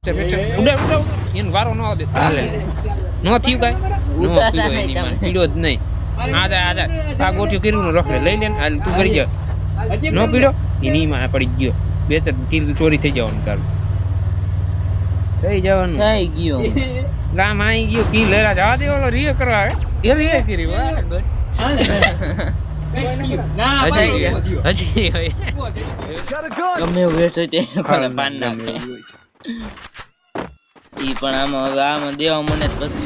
ઉડે એને વારો ન આવે હાલે નો થયું કાઈ ઉતારતા નહીં તમે પીડ્યો જ નહીં આજા આ ગોઠિયો કર્યું રખડે લઈ લે હાલ તું કરી જા નો પીડ્યો એની માં પડી ગયો બે ચાર કિલ ચોરી થઈ જવાનું તારું થઈ જવાનું થઈ ગયો લામ આવી ગયો કિલ લેરા જવા દે ઓલો રીએ કરવા એ રીએ કરી વાહ ગુડ હજી ગમે એવું વેસ્ટ હોય તે કોને પાન નાખે ઈ પણ આમાં દેવા મને બસ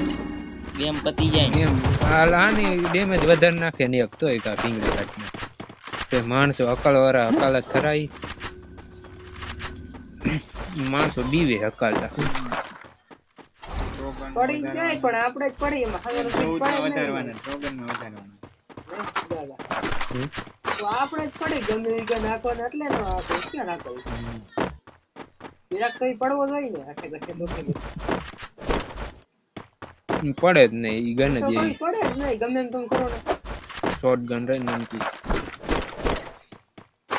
ગેમ પતી જાય એમ આની ડેમેજ વધારે નાખે ને એક તોય કા પિંગળી કાઢી તે માણસો અકળવાળા અકાલ જ કરાઈ માણસો બીવે અકાલતા પડી જાય પણ આપણે જ પડી એમાં હવે વધારવાના પ્રોગ્રામમાં વધારવાના તો આપણે જ પડી ગમે એ નાખવાના એટલે નો આપણે ક્યાં નાખવું જરાક કઈ પડવો જોઈએ ને આખે આખે દોખે પડે જ નહીં ઈ ગન જ પડે જ નહીં ગમે એમ તમે કરો ને શોર્ટ ગન રહી નાનકી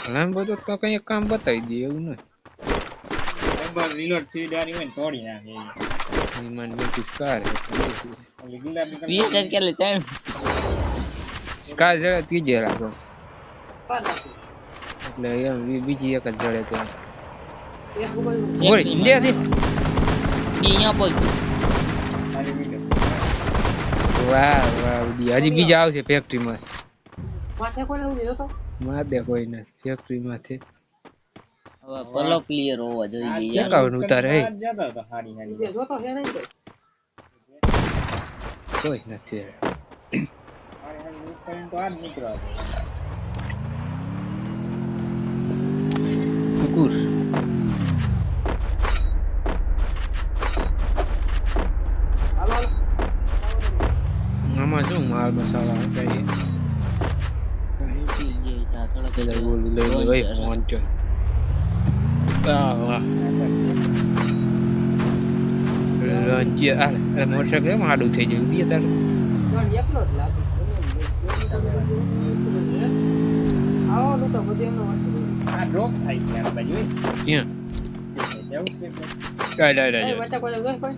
લામ બધું તો કઈ કામ બતાવી દે એવું ને એકવાર રીલોડ સીડાની હોય ને તોડી નાખે ઈમાન બેટી સ્કાર વીસ જ કે લે ટાઈમ સ્કાર જડે ત્રીજે રાખો પાર નાખી એટલે એમ બીજી એક જ જડે તો એક ઉપર ઓય દે દે અહીંયા પહોંચ્યું વાહ વાહ હજી બીજા આવશે ફેક્ટરીમાં માથે કોને ઉડી જોતો માં દે કોઈ ના ફેક્ટરી માંથી હવે પલો ક્લિયર હોવા જોઈએ યાર એકાવન ઉતારે હે જતો તો હારી હારી જે જોતો છે નહીં કોઈ નથી હારી હારી ઉપર તો આ નીકળવા દે કુકુર હાલો હાલો આમાં શું માલ મસાલા કઈ થોડા પેલા બોલું લઈ લો ભાઈ પહોંચો વાહ રંજી આ મોટરસાઇકલ એમ આડું થઈ જાય ઉડી તાર ગણ એકલો જ લાગે આવો લૂટો બધી એમનો વસ્તુ આ ડ્રોપ થાય છે આ બાજુ ક્યાં જવું કે ડાય એ બચ્ચા કોઈ જોઈ કોઈ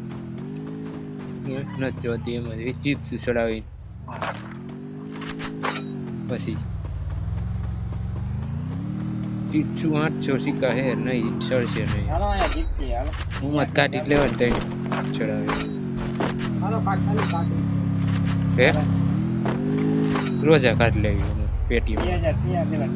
નથી જોતી એમાં ચીપ્સ ચડાવી પછી ચીપ્સ 800 સિક્કા હે નહીં સડશે નહીં હાલો આયા જીપસી હાલો હું મત કાઢી લેવાનું તઈ ચડાવી હાલો કાટ ચાલુ કાટ હે રોજા કાઢ લેવી પેટી 2000 પેલા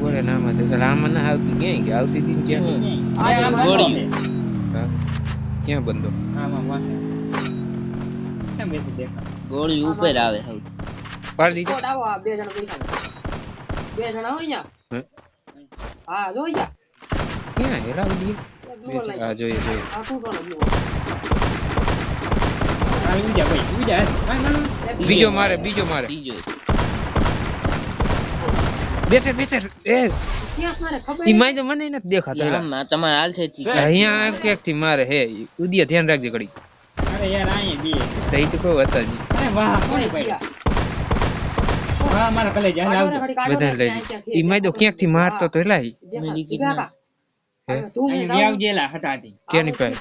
બોલે નામાં તો રામન ના આવતી ક્યાં કે આવતી દિન ક્યાં ગોળી હા ક્યાં બંધો આમાં વાસે કેમ બેસી દેખા ગોળી ઉપર આવે હવે પાડી દીધી કોટ આવો આ બે જણા બેઠા બે જણા હોય હે? હા જોઈ જા ક્યાં હેરાવ દી આ જોઈએ જોઈએ આ તું કોણ આ ઉજા ભાઈ ઉજા ના બીજો મારે ત્રીજો બેસે એ ક્યાં મારે ખબર ઈ માય તો મને નથી દેખાતા આમ તમારે હાલ છે ઠીક અહીંયા ક્યાંક થી મારે હે ઉદિયા ધ્યાન રાખજે ઘડી અરે યાર આયે બે તો ઈ તો કોઈ હતા જ અરે વાહ કોને ભાઈ વાહ મારા કલે જાન આવજો બધા લઈ ઈ માય તો ક્યાંક થી મારતો તો લાઈ તું અહીં વ્યાવ જેલા હટાટી કેની પાસે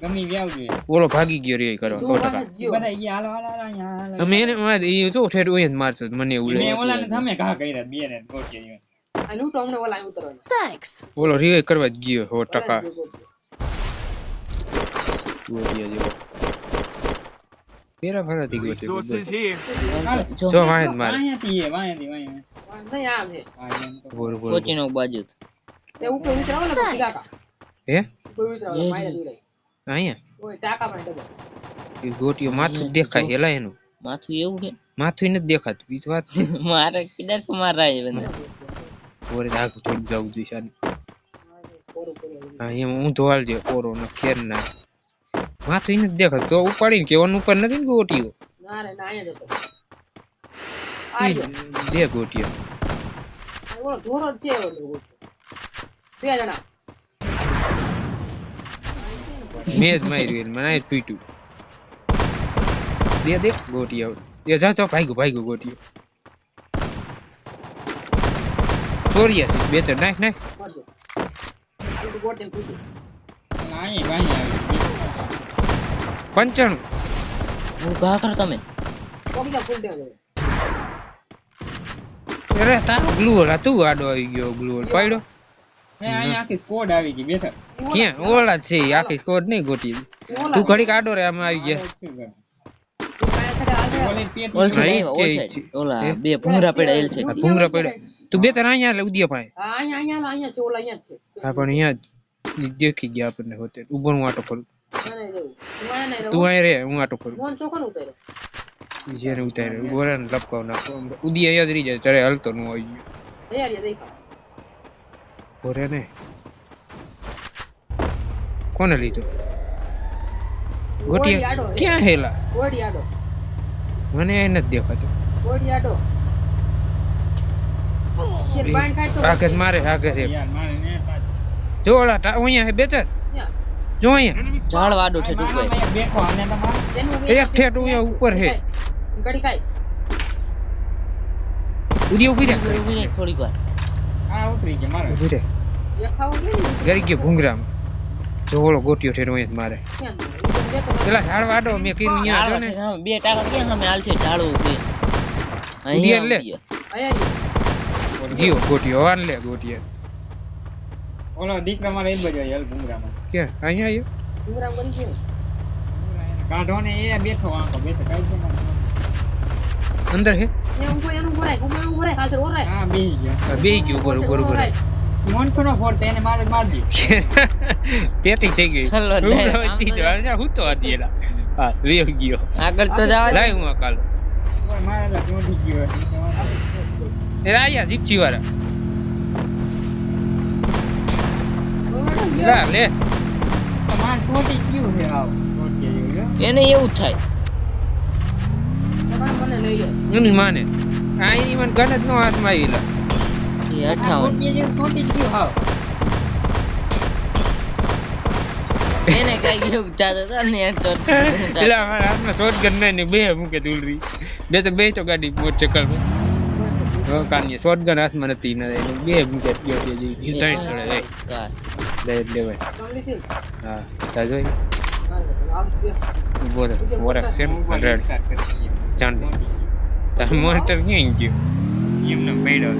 ગમી વ્યાવ જોઈએ ઓલો ભાગી ગયો રે કરવા 100% બધા ઈ હાલો હાલો અહીંયા અમે એને ઈ જો ઠેર ઓય જ મારતો મને એવું મેં લાગે ઓલાને થમે ઘા કર્યા બે ને ગોઠી આ લૂટો અમને ઓલા ઉતરવાનું ઓલો રિવાઇવ કરવા જ ગયો 100% ગોટિયા જેવો પેરા ફરાતી ગોટિયા જો વાહન મારે અહીંયાથી વાંયાથી નહીં આમ હે બોર બોર કોચીનો બાજુ એ ઉપર ઉતરાવો ને પછી કાકા હે ઉપર ઉતરાવો માયા દુરાઈ અહીંયા ઓય ટાકા પણ ડબલ ઈ ગોટિયો માથું દેખાય હેલા એનું માથું એવું છે માથું નથી દેખાતું બીજી વાત છે મારે કિધર સે માર રહા है बंदा ઓરે આગ થોડું જાવું જોઈએ શાની હા એમ હું ધોવાલ જે ઓરો ન ખેર ના માથું નથી દેખાતું તો ઉપાડીને કેવાનું ઉપર નથી ને ગોટિયો ના રે ના આયા જતો ઈ બે ગોટિયા આ ઓલો ધોરો જ છે ઓલો બે જણા મેજ માર્યું મને પીટું દે ગોટિયા એ જા ભાગ્યો ગોટિયો ચોરિયા છે બે ચાર નાખ મરજો તું ગોટે કૂદું. અહીંયા આવી 95 હું કા કર તમે કોકી જા ફૂલ ડેમેજ. અરે તારો ગ્લુ હોલ તું આડો આવી ગયો ગ્લુ હોલ પાડ્યો અહીંયા આખી સ્કોડ આવી ગઈ બેસર ક્યાં ઓલા જ છે ઈ આખી સ્કોડ નહીં ગોટી તું ઘડીક આડો રે આમાં આવી ગયા ઓલસે હા, ઈ જ છે, ઓલ ઈ જ સાઈડ છે. ઓલા બે ભૂંગરા પડ્યા એલ છે આ ભૂંગરા પડ્યા તું બે તર અહીંયા લે ઉદિયા પાસે હા અહીંયા છે ઓલા અહીંયા જ છે. હા પણ અહીંયા જ ઈ દેખી ગયા આપણને હોતે ઉપર હું આટો કરું આને જેવું. તું આયા નહીં તું અહીં રે હું આટો કરું મોન ચોકન ઉતાર્યો. ઈ જેને ઉતારે ગોરાને લપકાવ નાખો ઉદિયા યાદ રહી જાય ચરે હલતો નું આવી ગયો હે યાર યાર દેખા. ગોરે ને કોને લીધો ગોટી ગોટિયા આડો હે. ક્યાં હેલા ગોડી આડો. મને એ નથી દેખાતો ગોડી આડો. કે બાણ કાઢ તો આગળ મારે આગળ રે યાર મારે ને જો ઓલા અહીંયા હે બેતર ત્યાં. જો અહીંયા ઝાડ વાડું છે ટૂંકાઈ અહીંયા બેઠો અને તમારે તેનું એક ઠેઠ અહીંયા ઉપર હે ગડી કાઈ. ઉદિયા ઉભી રે ઊભી રહે થોડીક વાર આ ઉતરી ગયા મારે ઉભી રે દેખાવ નહીં. ગરી ગયો ભૂંગરામાં જો ઓલો ગોટિયો ઠેરો અહીંયા જ મારે ક્યાં ઈ તો દેતો નથી. પેલા ઝાડ વાડો મેં કીધું અહીંયા જો ઝાડવા ને છે સામે બે ટાકા ક્યાં સામે હાલ છે ઝાડવું બે ઉડિયા લે. આયા ઈ. ગયો ગોટિયો વાન લે ગોટિયા ઓલો દીકરા મારે એ જ બાજુ હેલ ભૂંગરામાં ક્યાં અહીંયા આવ્યો ડુંગરામ કરી છે. કાઢો ને એ બેઠો આંખો બેઠો કઈ છે અંદર હે ત્યાં ઊભો એનું ઊભો રાખ. ઊભો રાખ. હાજર ઓરાય. હા બેહી ગયો બે ગયો ઉપર ઉપર ઉપર મોનસો નો ફોડ એને મારે મારજો પેટી થઈ ગઈ છલ્લો હું ડાયરેક્ટ આમ નહોતી જો, અહીંયા હું તો હતી એલા હા વેગ ગયો આગળ તો જવા દે. લાય હું આ કાલો મારેલા ચોંટી ગયો એ આયા જીપસી વાળા લા લે માર ચોંટી ગયું છે આવ ચોંટી ગયું એને એવું જ થાય મને લઈ લે. એની માને આ એની મને ગણ જ નો હાથમાં આવેલા એ 58 ચોંટી ગયું હાવ એને કઈ ગયું જાતો તો ને એક ચોટ એલા મારા હાથમાં શોટગન નહીં ને બે મૂકે તુલરી બે તો ગાડી મોટરસાઇકલ માં કાની શોટગન હાથમાં નથી ને બે મૂકે ગયો કે જી ત્રણ છોડે લે લેવાય ચાલી થી. હા તા જોઈ આવ દે. બોલે વરક સેમ 100 ચાંદી તા મોટર ક્યાં ગયો એમને પડ્યો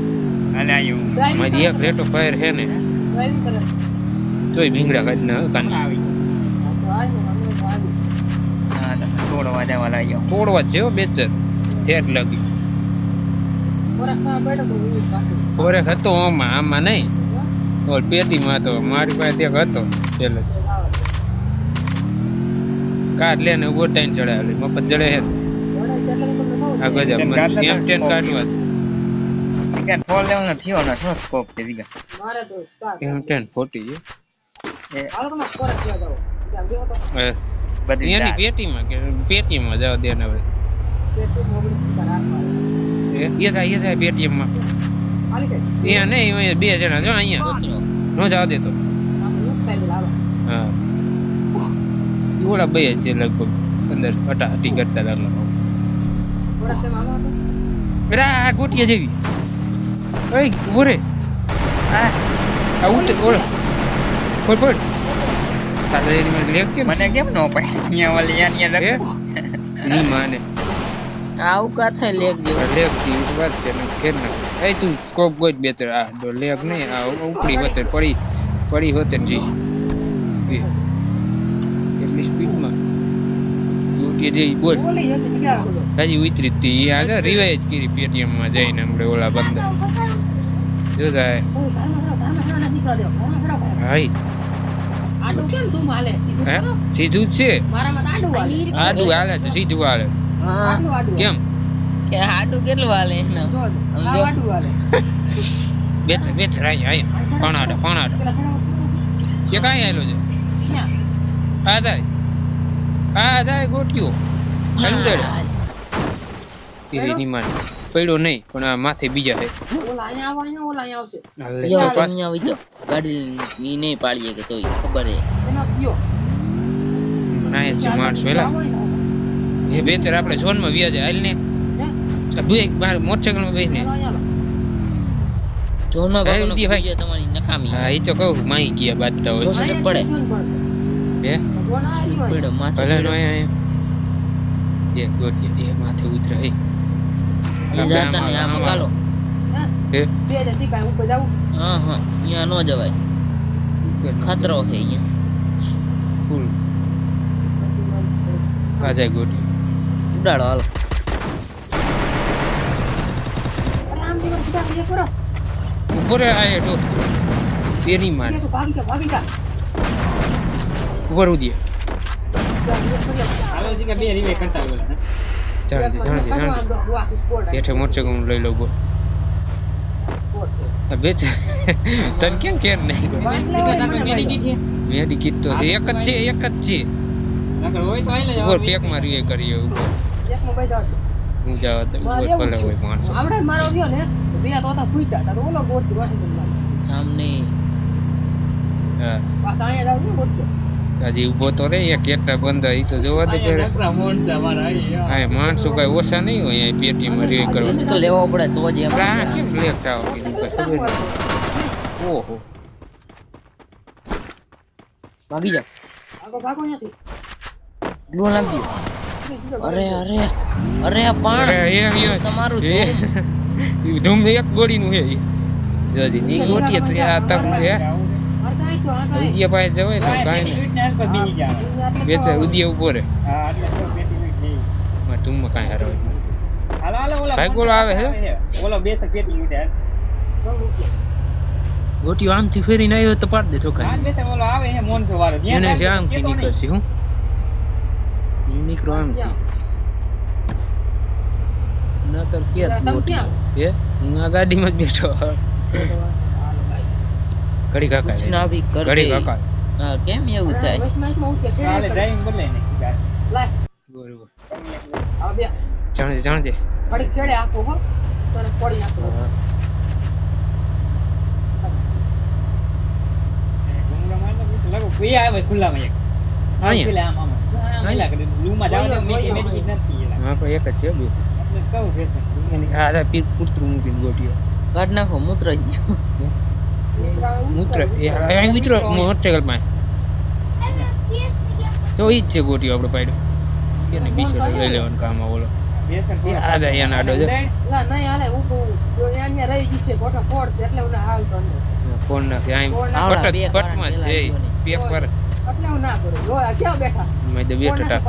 હાલે આયો મારી એક રેટો ફાયર હે ને ડ્રાઇવિંગ કરે. જોઈ ભીંગડા કાઢ ના કાની આવી આ તો આય ને અમે તો આવી. હા તોડવા જવા લાગ્યો તોડવા જેવો બેચર ચેટ લાગી ઓરખતા બેઠો તો હું કાઢું. ફોરેક હતો આમાં નહીં ઓલ પેટીમાં હતો મારી પાસે એક હતો પેલે કાઢ લે ને ઉભો થઈને ચડાવે મફત જડે હે આ ગજબ એમ ટેન કાઢવા સિગન ફોલ લેવાનો થયો ને નો સ્કોપ કે સિગન મારે તો સ્ટાર્ટ. એમ ટેન ફોટી છે હાલો તમે કોરક લેવા જાઓ. ત્યાં બેહો તો બધી એની પેટીમાં જાવ દે ને હવે પેટી મોબડી સીધા રાખવા. એ જાય પેટીએમમાં હાલી જાય. એ નહીં એ બે જણા જો અહીંયા નો જાવ દે તો આપણે એક ટાઈમ લાવો. હા ઈ ઓલા બે જ છે લગભગ અંદર હટાહટી કરતા લાગલા કોરક તેમ આવો હતો. બેટા આ ગોટિયા જેવી ઓય ઉભો રે આ ઉઠ ઓળ ફોડ તારે એની મને લેગ કેમ મને કેમ નો પાય અહીંયા વાલી અહીંયા હે ની માને આવું કા થાય લેગ જેવું લેગ થી વાત છે ને કેમ ના એ તું સ્કોપ ગોત બેતર આ દો લેગ નહીં આ ઉપડી વતર પડી હોતે ને જી એટલી સ્પીડમાં ચૂંટી જઈ બોલ બોલી જતી જગ્યા બોલો. હજી ઉતરી હતી આ રિવાઇઝ કરી પેટીએમમાં જઈને હમણાં ઓલા બંદર જો જાય ઓય, ઘરમાં ખડો ના દીકરો દેવો. ઘરમાં ખડો. હાઈ આડું કેમ તું હાલે? સીધું હે કરો. સીધું જ છે મારામાં તો આડું હાલે. આડું હાલે તો સીધું હાલે હા આડું હાલે. કેમ કે હાડું કેટલું હાલે એનો જો જો. સમજો. આ આડું હાલે. બેચર અહીંયા કોણાડો પેલા સણા એ કાંઈ આવેલો છે ક્યાં? આ જાય ગોટ્યો અંદર એની માન પડ્યો નહીં પણ આ માથે બીજા છે ઓલા અહીંયા આવો, અહીંયા ઓલા અહીંયા આવશે. હાલે યો તો તો પાછ અહીંયા આવી તો ગાડી ઈ નહીં પાડીએ કે તોય ખબર હે એનો ગયો. નાય છે માણસો એલા એ બેચર આપણે ઝોનમાં વ્યા જાય હાલ ને હે? આ બે બાર મોટરસાઇકલમાં બેસીને ચાલો અહીંયા લો. ઝોનમાં ભાગો ઉદી ભાઈ. ભાઈ તમારી નકામી હા ઈ તો કહું માઈ ગયા બાજતા હોય દોસ્ત પડે હે પડે માથે ભલે નો પડે. અહીંયા એક ગોટી એ માથે ઉતરે હે એ જાતા ને આમાં ગાલો હે બે જ શીખાય ઉપર જાવું હા અહીંયા નો જવાય ખતરો છે અહીંયા ફૂલ આ જાય ગોટી ઉડાડો હાલો અરે આમ જીવન સીધા કરીએ પૂરો ઉપર આય તો તેની માર તું ભાગી જા ઉપર ઉદીએ હાલો જી કે બે રીવે કરતા બોલે જાણજે બેઠે મોટો હું લઈ લઉં ગો આ બેચ તને કેમ કેર નહીં મેડિકિટ તો એક જ છે નકર હોય તો આઈ લે ઉપર પેક મારી એ કરીએ ઉપર હું જાવ તો ઉપર ભલે હોય માણસો આવડે મારો ગયો ને બે તોતા ફૂટ્યા તો ઓલો ગોટ વાહી સામને હા પાછા અહીંયા જાવ ને ગોટ હજી ઉભો તો રે એક કેટલા બંધા ઈ તો જોવા દે પેલા નકરા મોન તમારા આઈ આ માણસો કઈ ઓછા નહીં હોય અહીં પેટી મારી કરવા રિસ્ક લેવો પડે તો જ એમ આ કેમ લેટ આવો કીધું કઈ ખબર નહીં ઓહો ભાગી જા ભાગો નથી ગ્લો લાગી અરે પાણ અરે એ તમારું ધૂમ એક ગોળીનું હે જોજી ની ગોટી તો આ તમ હે ઉદિયા પાસે જવાય ને કાઈ નહીં સ્વીટ ને પર બીજી જા બેચે ઉદિયા ઉભો રે હા એટલે તો બેટી નહીં માં ધૂમમાં કાઈ હારો હાલો હાલો ઓલા ભાઈ ગોળો આવે હે ઓલો બે સે પેટી ઉડે ગોટી આમથી ફેરીને આવ્યો તો પાડ દે હાલ ઠોકા બે સે ઓલો આવે હે મોન વાળો એને આમથી નીકળશે હું ઈ નીકળો આમથી નકર કેત ગોટી હે હું આ ગાડીમાં જ બેઠો ઘડી કાકા कुछ ना भी कर ઘડી दे કાકા हां केम એવું થાય હાલે ડ્રાઇવિંગ બદલે ને બરોબર જાણજે ઘડીક છેડે આપો હો તને પડી નાખો ગુંગા મારને લાગો કોઈ આવે ખુલ્લામાં એક અહીંયા? પેલા આમ આલા કરે લૂમાં જાવ ને મેકી નથી એલા હા પણ એક જ છે બે છે એટલે કહું ફેશન એની આ પીર પુત્રું મૂકીને ગોટીઓ કાઢ નાખો મૂત્ર ગયું મૂત્ર એ અહીં ઉતરો મોટરસાઇકલ માં તો ઈ જ છે ગોટીઓ આપણે પાડ્યો એને બીસો લઈ લેવાનું કામ ઓલો ફેશન એ આ જાય એના આડો છે લા નહીં હાલે હું જો અહીંયા રહી જશે કોટા ફોડ છે એટલે હું હાલ તો ફોન નાખી અહીં આવડા બે પટમાં જ છે પેક પર એટલે હું ના કરું જો આ કેવો બેઠા મેં તો બેઠો ટા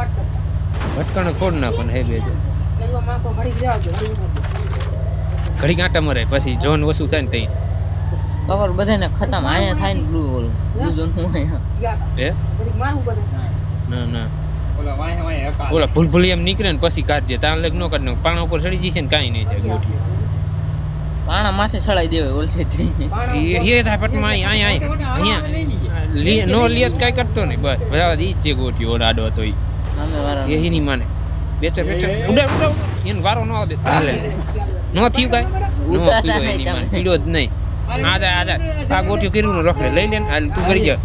ભટકાણો ફોડ ના પણ હે બે છે એટલે માકો ઘડી જાવ છો ઘડી કાંટા મરે પછી જોન વસુ થાય ને તઈ કવર બધાને ખતમ આયા થાય ને બ્લુ ઓલું બ્લુ ઝોન હું આયા હે ઘડી મારું બધે ના ઓલા વાહે હકા ઓલા ભૂલ એમ નીકળે ને પછી કાઢજે તાન લગ નો કાઢ પાણા ઉપર ચડી જશે ને કાઈ નહીં થાય ગોઠી પાણા માથે ચડાઈ દેવાય ઓલ છે એ થાય પટમાં અહીંયા નો લિયત કાઈ કરતો નહીં બસ બધા ઈ જ છે ગોઠી ઓલા આડો હતો ઈ અમે વાળા એ ની માને બેચર ઉડાવ એને વારો નો આવે હાલે નો થયું કાઈ ઊંચા થાય તમે પીડ્યો જ નહીં આ ગોઠી કર્યું નું રખડે લઈ લે ને હાલ તું કરી જા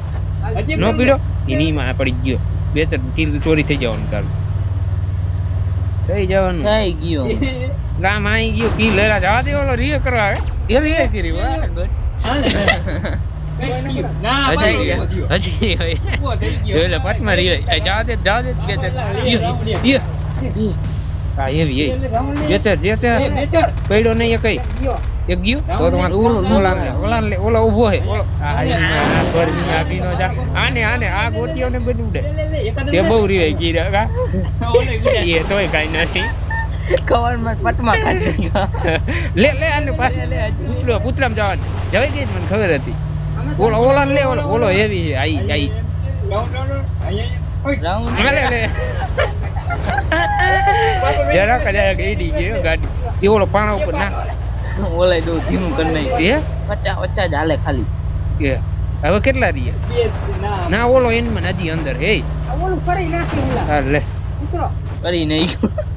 નો પીડ્યો એની માં પડી ગયો બેચર કિલ ચોરી થઈ જવાનું તારું થઈ જવાનું થઈ ગયો ગામ આવી ગયો કી લેરા જવા દે ઓલો રીએ કરવા આવે એ રીએ કરી વાહ ગુડ ના હજી જોઈ લે પટમાં રીએ જવા દે બેચર આ એવી બેચર પડ્યો નહીં એ કઈ એક ગયો તો તમારે ઓલા ઊભો હે ઓલો આને આ ગોટીઓને બધું ઉડે તે બહુ રીવાય ગીરા કા એ તોય કાઈ નથી કવર માં પટમાં કાઢી લે આને પાસે પુત્રામ જવાનું જવાય ગઈ મને ખબર હતી ઓલા લે ઓલો એવી આઈ રાઉન્ડ લે જરા કજા ગઈડી ગયો ગાડી એ ઓલો પાણા ઉપર ના ઓલાય દો ધીમું કરી નાખી એ વચ્ચા જ હાલે ખાલી કે હવે કેટલા રીએ ના ઓલો એનમાં હજી અંદર હે ઓલું કરી નાખી ઓલા હા લે ઉતરો કરી નહીં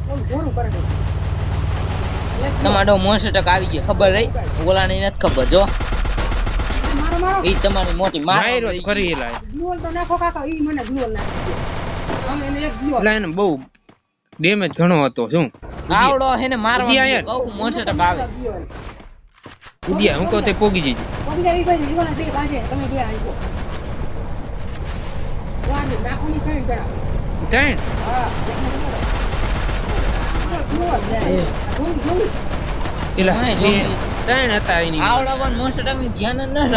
ઓલું જોરું કરે તમારો મોસ્ટ ટક આવી ગયો ખબર રહી ઓલાને નથી ખબર જો મારો ઈ તમારી મોટી માયરો મારો કરી એલા ગ્લોલ તો નાખો કાકા ઈ મને ગ્લોલ નાખી અમે એને એક ગ્લોલ એટલે એને બહુ ડેમેજ ઘણો હતો શું આવડો હે ને મારવા ઉડી આયા. કહું મોસ્ટ ટક આવે ઉડિયા હું કહું તે પોગી જઈ કોકી જાય ભાઈ ઈવાના બે બાજે તમે બે આવો વાન નાખોની કઈ જરા ત્રણ હા એલા ત્રણ હતા એની આવડા પણ મોસ્ટ ટાઈમ ધ્યાન ન